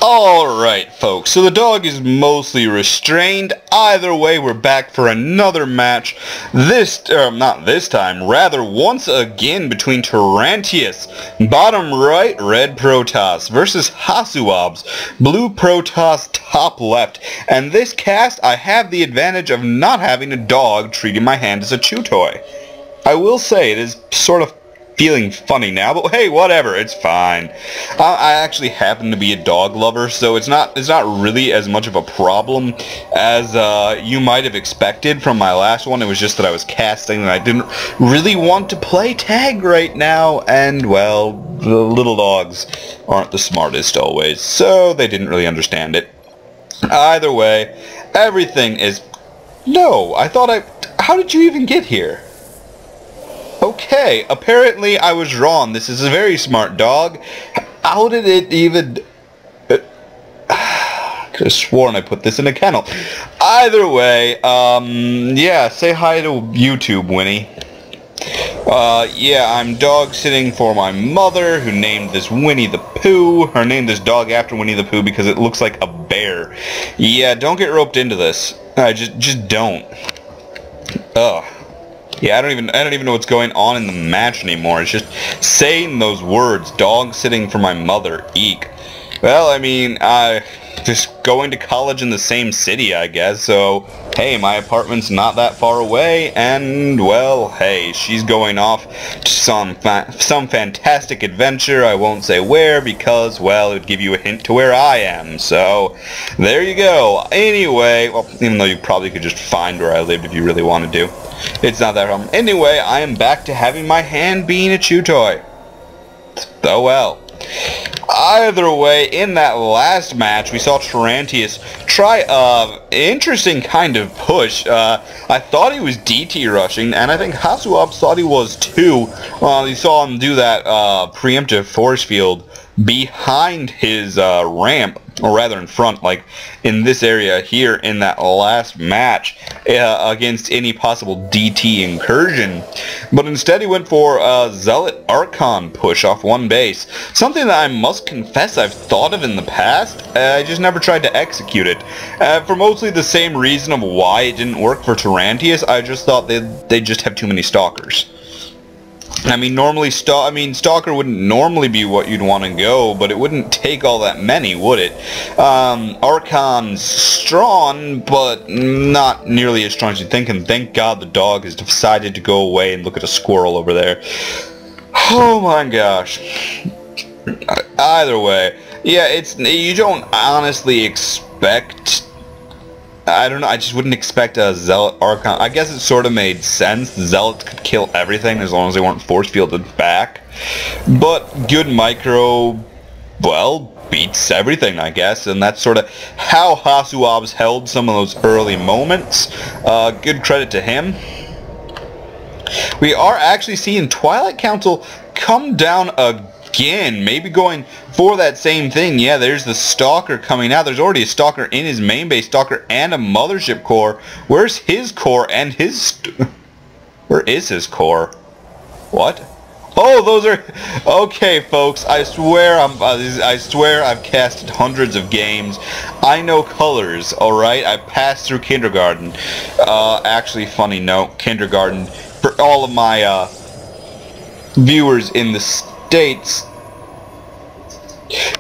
Alright folks, so the dog is mostly restrained. Either way, we're back for another match. Not this time, rather once again between Tarrantius, bottom right, red Protoss, versus HasuObs, blue Protoss, top left. And this cast, I have the advantage of not having a dog treating my hand as a chew toy. I will say, it is sort of feeling funny now, but hey, whatever, it's fine. I actually happen to be a dog lover, so it's not really as much of a problem as you might have expected from my last one. It was just that I was casting and I didn't really want to play tag right now, and well, the little dogs aren't the smartest always, so they didn't really understand it. Either way, everything is... No, how did you even get here? Okay, apparently I was wrong. This is a very smart dog. How did it even... Could have sworn I put this in a kennel. Either way, yeah, say hi to YouTube, Winnie. Yeah, I'm dog sitting for my mother, who named this Winnie the Pooh. Or named this dog after Winnie the Pooh because it looks like a bear. Yeah, don't get roped into this. Just don't. Ugh. Yeah, I don't even know what's going on in the match anymore. It's just saying those words. Dog sitting for my mother. Eek. Well, I mean, just going to college in the same city, I guess. So, hey, my apartment's not that far away. And, well, hey, she's going off to some fantastic adventure. I won't say where because, well, it would give you a hint to where I am. So, there you go. Anyway, well, even though you probably could just find where I lived if you really wanted to. It's not that problem. Anyway, I am back to having my hand being a chew toy. Oh well. Either way, in that last match, we saw Tarrantius try an interesting kind of push. I thought he was DT rushing, and I think HasuObs thought he was too. You saw him do that preemptive force field behind his ramp, or rather in front, like in this area here in that last match against any possible DT incursion. But instead he went for a Zealot Archon push off one base. Something that I must confess I've thought of in the past. I just never tried to execute it. For mostly the same reason of why it didn't work for Tarrantius. I just thought they'd just have too many stalkers. I mean, Stalker wouldn't normally be what you'd want to go, but it wouldn't take all that many, would it? Archon's strong, but not nearly as strong as you'd think, and thank God the dog has decided to go away and look at a squirrel over there. Oh my gosh. Either way, yeah, you don't honestly expect... I don't know, I just wouldn't expect a Zealot Archon. I guess it sort of made sense. The Zealots could kill everything as long as they weren't force fielded back. But good micro, well, beats everything, I guess. And that's sort of how HasuObs held some of those early moments. Good credit to him. We are actually seeing Twilight Council come down again, maybe going for that same thing. Yeah, there's the Stalker coming out. There's already a Stalker in his main base, Stalker and a Mothership core. Where's his core and his... Where is his core? What? Oh, those are... Okay, folks, I swear I've casted hundreds of games. I know colors, alright? I passed through kindergarten. Actually, funny note, kindergarten, for all of my viewers in the States,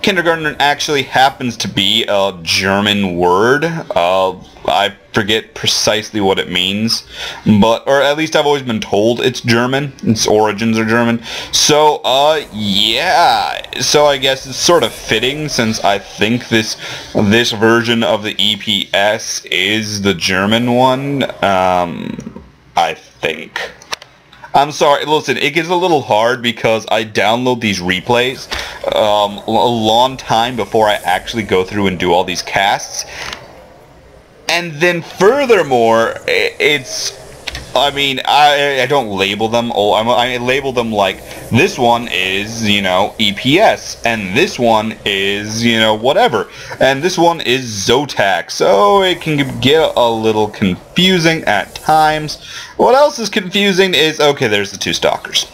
kindergarten actually happens to be a German word. I forget precisely what it means, or at least I've always been told it's German. Its origins are German. So, yeah. So I guess it's sort of fitting since I think this version of the EPS is the German one. I think. I'm sorry, listen, it gets a little hard because I download these replays a long time before I actually go through and do all these casts. And then furthermore, I don't label them. I label them like, this one is, EPS, and this one is, whatever, and this one is Zotac, so it can get a little confusing at times. What else is confusing is, okay, there's the two Stalkers.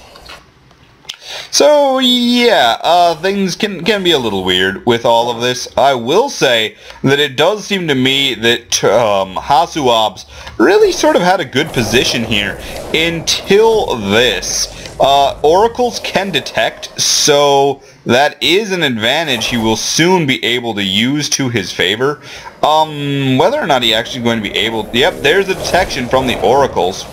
So yeah, things can be a little weird with all of this. I will say that it does seem to me that HasuObs really sort of had a good position here until this. Oracles can detect, so that is an advantage he will soon be able to use to his favor. Whether or not he actually going to be able... Yep, there's the detection from the Oracles.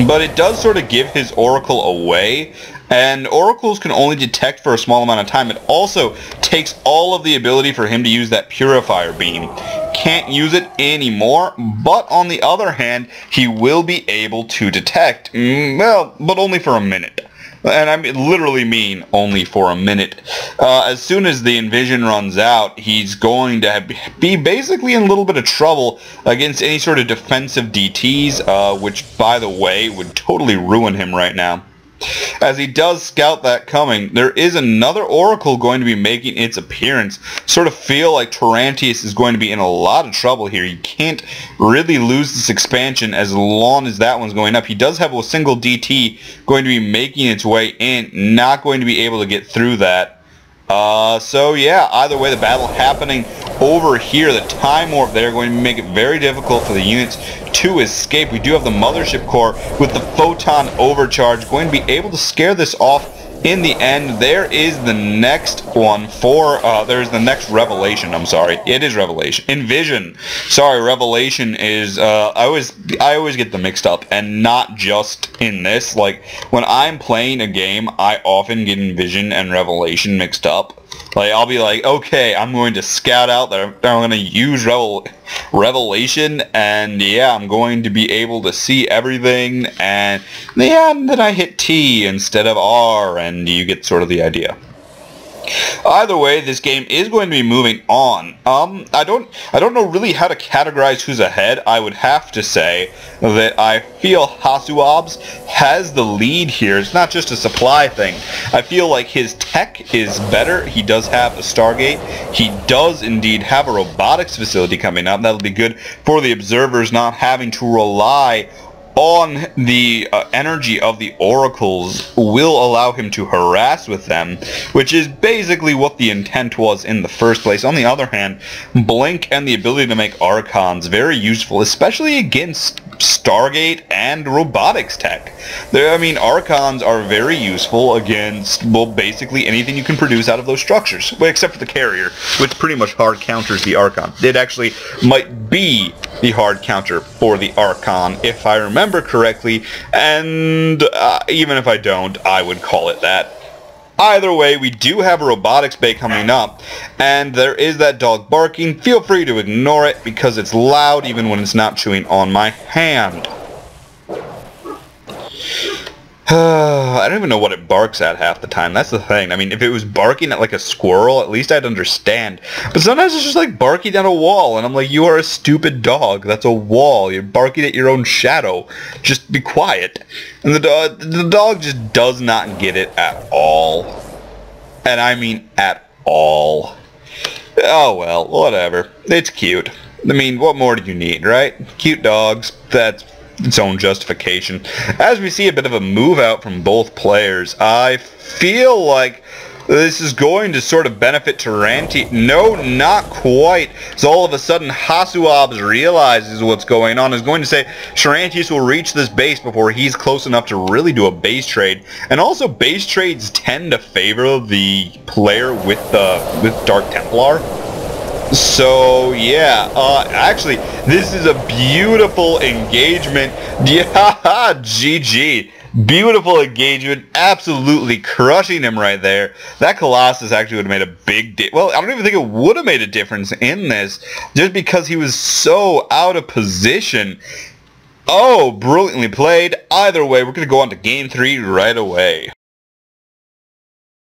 But it does sort of give his Oracle away, and Oracles can only detect for a small amount of time. It also takes all of the ability for him to use that Purifier Beam. Can't use it anymore, but on the other hand, he will be able to detect, well, but only for a minute. And I literally mean only for a minute. As soon as the Envision runs out, he's going to be basically in a little bit of trouble against any sort of defensive DTs, which, by the way, would totally ruin him right now. As he does scout that coming, there is another Oracle going to be making its appearance. Sort of feel like Tarrantius is going to be in a lot of trouble here. You can't really lose this expansion as long as that one's going up. He does have a single DT going to be making its way in, not going to be able to get through that. So yeah, either way, the battle happening over here, the Time Warp there, going to make it very difficult for the units to escape. We do have the Mothership Core with the Photon Overcharge, going to be able to scare this off in the end. There is the next one for, there's the next Revelation, I'm sorry. It is Revelation. Envision. Sorry, Revelation is, I always get them mixed up, and not just in this. Like, when I'm playing a game, I often get Envision and Revelation mixed up. Like, I'll be like, okay, I'm going to scout out that I'm going to use Revelation, and yeah, I'm going to be able to see everything, and yeah, and then I hit T instead of R, and you get sort of the idea. Either way, this game is going to be moving on. I don't know really how to categorize who's ahead. I would have to say that I feel HasuObs has the lead here. It's not just a supply thing. I feel like his tech is better. He does have a Stargate. He does indeed have a robotics facility coming up. That'll be good for the observers not having to rely on the energy of the Oracles. Will allow him to harass with them, which is basically what the intent was in the first place. On the other hand, Blink and the ability to make Archons very useful, especially against Stargate and robotics tech. I mean, Archons are very useful against, well, basically anything you can produce out of those structures, well, except for the Carrier, which pretty much hard counters the Archon. It actually might be the hard counter for the Archon, if I remember correctly, and even if I don't, I would call it that. Either way, we do have a robotics bay coming up, and there is that dog barking. Feel free to ignore it because it's loud even when it's not chewing on my hand. I don't even know what it barks at half the time. That's the thing. I mean, if it was barking at like a squirrel, at least I'd understand. But sometimes it's just like barking at a wall, and I'm like, you are a stupid dog. That's a wall. You're barking at your own shadow. Just be quiet. And the dog just does not get it at all. And I mean at all. Oh well, whatever. It's cute. I mean, what more do you need, right? Cute dogs. That's its own justification. As we see a bit of a move out from both players, I feel like this is going to sort of benefit Tarrantius. No, not quite. So all of a sudden, HasuObs realizes what's going on. Is going to say Tarrantius will reach this base before he's close enough to really do a base trade. And also, base trades tend to favor the player with Dark Templar. So yeah, actually, this is a beautiful engagement. Yeah, GG. Beautiful engagement, absolutely crushing him right there. That Colossus actually would have made a big well, I don't even think it would have made a difference in this, just because he was so out of position. Oh, brilliantly played. Either way, we're going to go on to Game 3 right away.